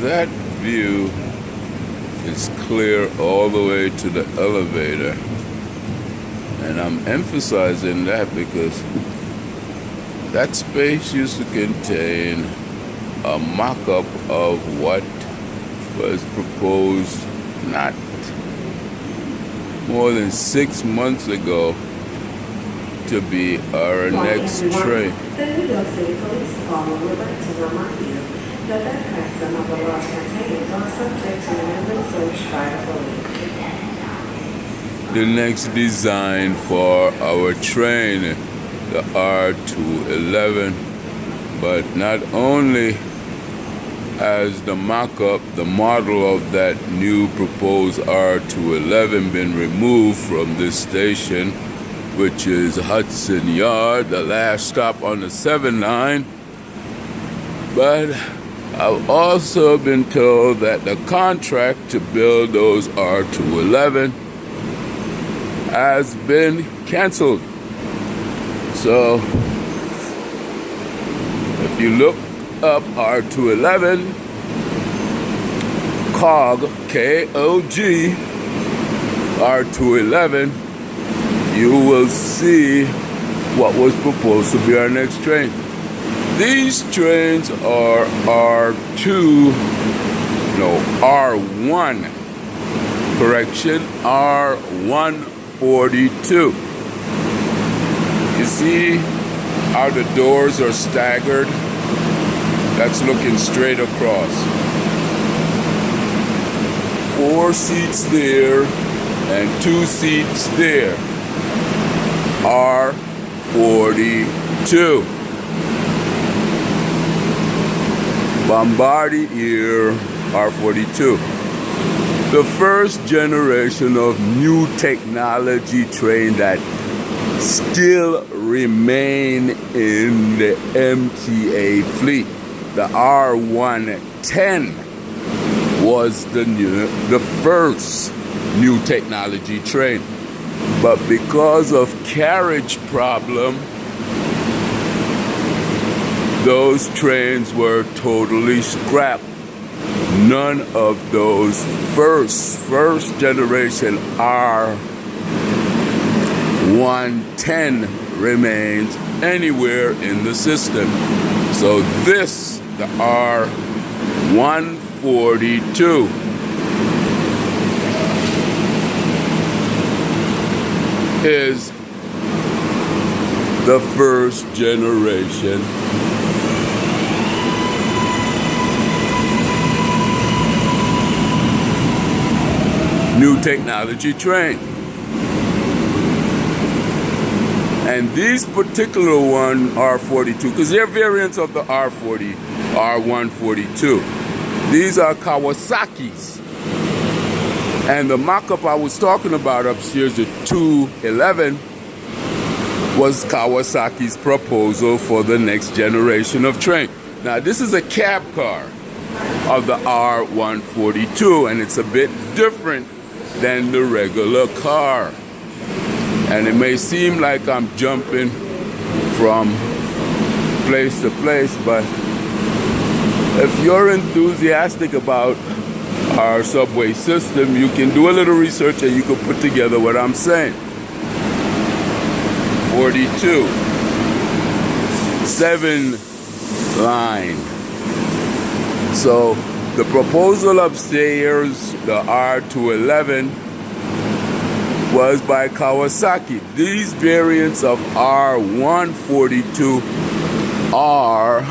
That view is clear all the way to the elevator. And I'm emphasizing that because that space used to contain a mock-up of what was proposed not more than 6 months ago to be our next train. The next design for our train, the R-211, but not only has the mock-up, the model of that new proposed R-211 been removed from this station, which is Hudson Yard, the last stop on the 7 line, but I've also been told that the contract to build those R-211 has been canceled. So if you look up R-211, KOG, K-O-G, R-211, you will see what was proposed to be our next train. These trains are R1, correction, R-142. You see how the doors are staggered? That's looking straight across. 4 seats there and 2 seats there. R42. Bombardier R42. The first generation of new technology train that still remain in the MTA fleet. The R-110 was the first new technology train. But because of carriage problem, those trains were totally scrapped. None of those first generation R-110 remains anywhere in the system. So this, the R-142, is the first generation new technology train. And these particular one, R42, because they're variants of the R142. These are Kawasaki's. And the mock-up I was talking about upstairs, the 211, was Kawasaki's proposal for the next generation of train. Now, this is a cab car of the R142, and it's a bit different than the regular car. And it may seem like I'm jumping from place to place, but if you're enthusiastic about our subway system, you can do a little research and you can put together what I'm saying. 42, 7 line. So the proposal upstairs, the R-211, was by Kawasaki. These variants of R-142 are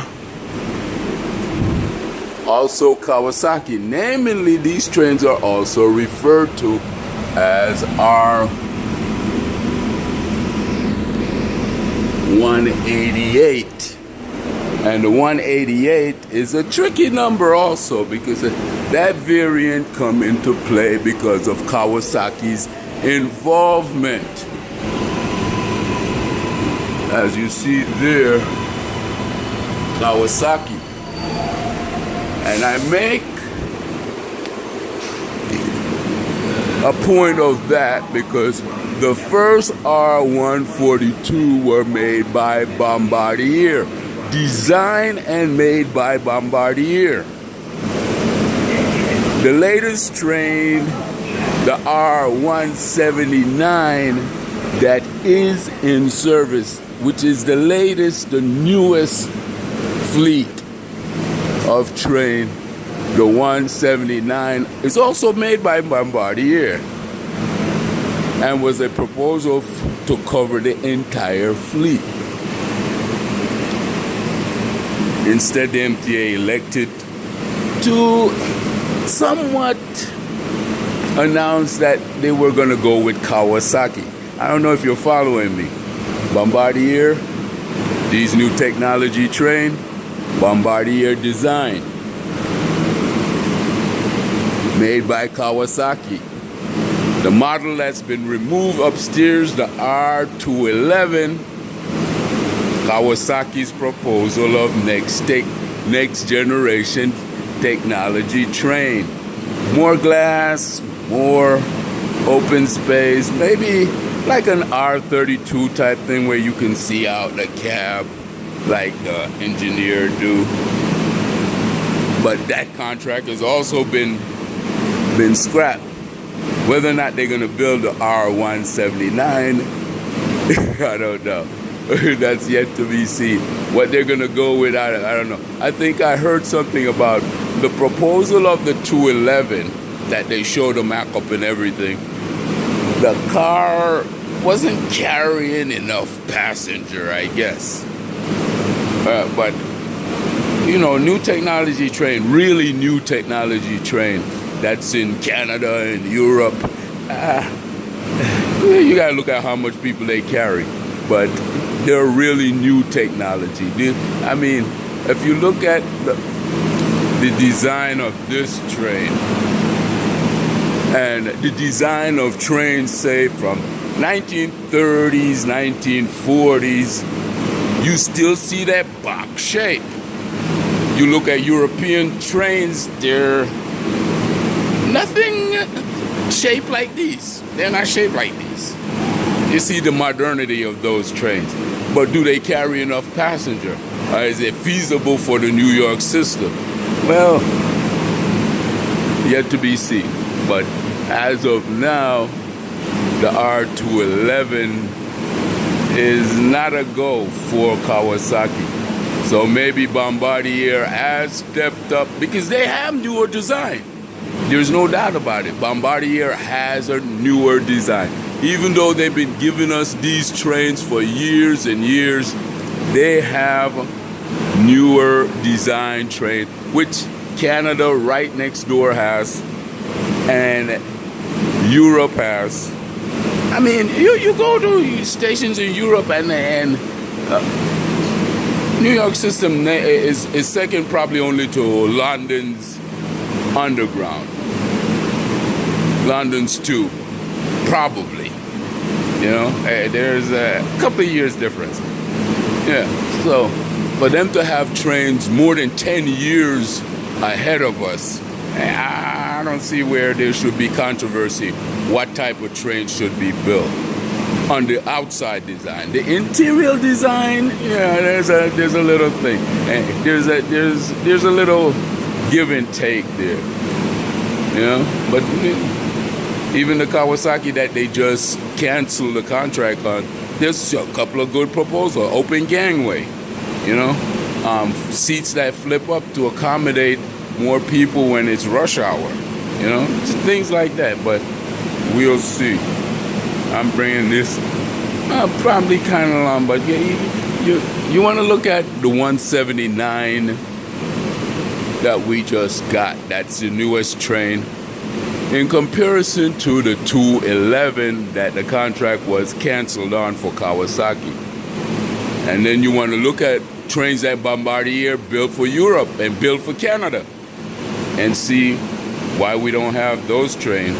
also Kawasaki. Namely, these trains are also referred to as R-188. And the 188 is a tricky number also because that variant come into play because of Kawasaki's involvement. As you see there, Kawasaki. And I make a point of that because the first R-142 were made by Bombardier. Designed and made by Bombardier. The latest train, the R-179, that is in service, which is the latest, the newest fleet of train, the 179, is also made by Bombardier and was a proposal to cover the entire fleet. Instead, the MTA elected to somewhat announce that they were going to go with Kawasaki. I don't know if you're following me. Bombardier, these new technology train, Bombardier design, made by Kawasaki. The model that's been removed upstairs, the R-211, Kawasaki's proposal of next generation technology train. More glass, more open space, maybe like an R-32 type thing where you can see out the cab like the engineer do. But that contract has also been scrapped. Whether or not they're going to build the R-179, I don't know. That's yet to be seen. What they're going to go with, I don't know. I think I heard something about the proposal of the 211 that they showed the mock-up and everything. The car wasn't carrying enough passenger, I guess. But, you know, new technology train, really new technology train that's in Canada and Europe. You got to look at how much people they carry. But they're really new technology. I mean, if you look at the design of this train and the design of trains, say, from 1930s, 1940s, you still see that box shape. You look at European trains, they're nothing shaped like these. They're not shaped like these. You see the modernity of those trains. But do they carry enough passenger? Or is it feasible for the New York system? Well, yet to be seen. But as of now, the R-211 is not a go for Kawasaki. So maybe Bombardier has stepped up because they have newer design. There's no doubt about it. Bombardier has a newer design. Even though they've been giving us these trains for years and years, they have newer design train, which Canada right next door has, and Europe has. I mean, you go to stations in Europe and New York system is second probably only to London's Underground. London's too, probably. You know, there's a couple of years difference. Yeah, so for them to have trains more than 10 years ahead of us, I don't see where there should be controversy what type of train should be built on the outside design. The interior design, yeah, there's a little thing. There's a little give and take there. You know, but even the Kawasaki that they just canceled the contract on, there's a couple of good proposals. Open gangway, you know, seats that flip up to accommodate more people when it's rush hour, you know, things like that. But we'll see. I'm bringing this probably kind of long, but you want to look at the 179 that we just got. That's the newest train in comparison to the 211 that the contract was canceled on for Kawasaki. And then you want to look at trains that Bombardier built for Europe and built for Canada and see why we don't have those trains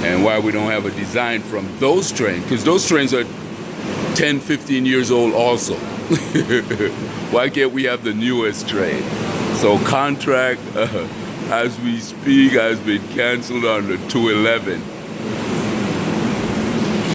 and why we don't have a design from those trains, because those trains are 10, 15 years old also. Why can't we have the newest train? So contract, as we speak, has been canceled on the 211.